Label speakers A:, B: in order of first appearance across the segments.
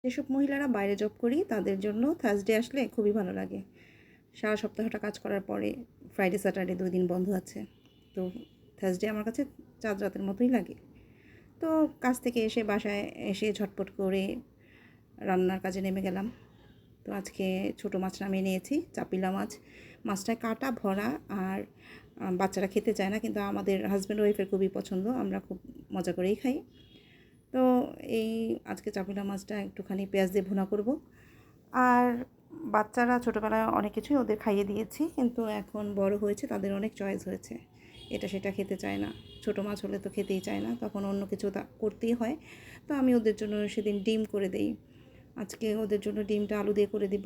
A: যেসব মহিলারা বাইরে জব করি তাদের জন্য থার্সডে আসলে খুবই ভালো লাগে। সারা সপ্তাহটা কাজ করার পরে ফ্রাইডে স্যাটারডে 2 দিন বন্ধ আছে। তো থার্সডে আমার কাছে চাঁদ রাতের মতোই লাগে। তো কাজ থেকে এসে বাসায় এসে ঝটপট করে রান্নার কাজে নেমে গেলাম। তো আজকে ছোটো মাছ নামিয়ে নিয়েছি, চাপিলা মাছ। মাছটায় কাঁটা ভরা আর বাচ্চারা খেতে চায় না, কিন্তু আমাদের হাজব্যান্ড ওয়াইফের খুবই পছন্দ, আমরা খুব মজা করেই খাই। তো এই আজকে চাপিলা মাছটা একটুখানি পেঁয়াজ দিয়ে ভুনা করব। আর বাচ্চারা ছোটোবেলায় অনেক কিছুই ওদের খাইয়ে দিয়েছি, কিন্তু এখন বড় হয়েছে, তাদের অনেক চয়েস হয়েছে, এটা সেটা খেতে চায় না। ছোটো মাছ হলে তো খেতেই চায় না, তখন অন্য কিছু করতেই হয়। তো আমি ওদের জন্য সেদিন ডিম করে দেই। আজকে ওদের জন্য ডিমটা আলু দিয়ে করে দিব।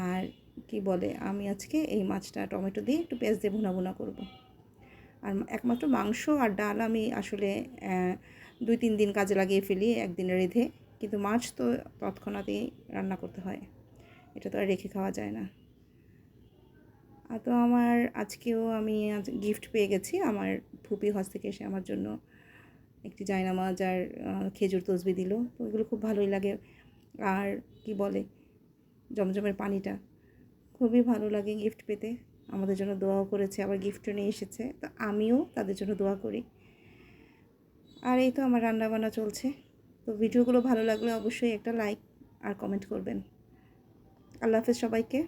A: আর কি বলে, আমি আজকে এই মাছটা টমেটো দিয়ে একটু পেঁয়াজ দিয়ে ভুনা ভুনা করব। আর একমাত্র মাংস আর ডাল আমি আসলে 2-3 দিন কাজে লাগিয়ে ফেলি একদিনে রেঁধে, কিন্তু মাছ তো তৎক্ষণাৎই রান্না করতে হয়, এটা তো আর রেখে খাওয়া যায় না। আর তো আমার আজকেও আমি আজ গিফট পেয়ে গেছি, আমার ফুপি হজ থেকে এসে আমার জন্য একটি জায়নামাজ আর খেজুর তসবি দিল। তো এগুলো খুব ভালোই লাগে। আর কি বলে, জমজমের পানিটা খুবই ভালো লাগে গিফট পেতে। আমাদের জন্য দোয়াও করেছে, আবার গিফটও নিয়ে এসেছে, তো আমিও তাদের জন্য দোয়া করি। আর এই তো আমার রান্নাবান্না চলছে। তো ভিডিওগুলো ভালো লাগলে অবশ্যই একটা লাইক আর কমেন্ট করবেন। আল্লাহ হাফেজ সবাইকে।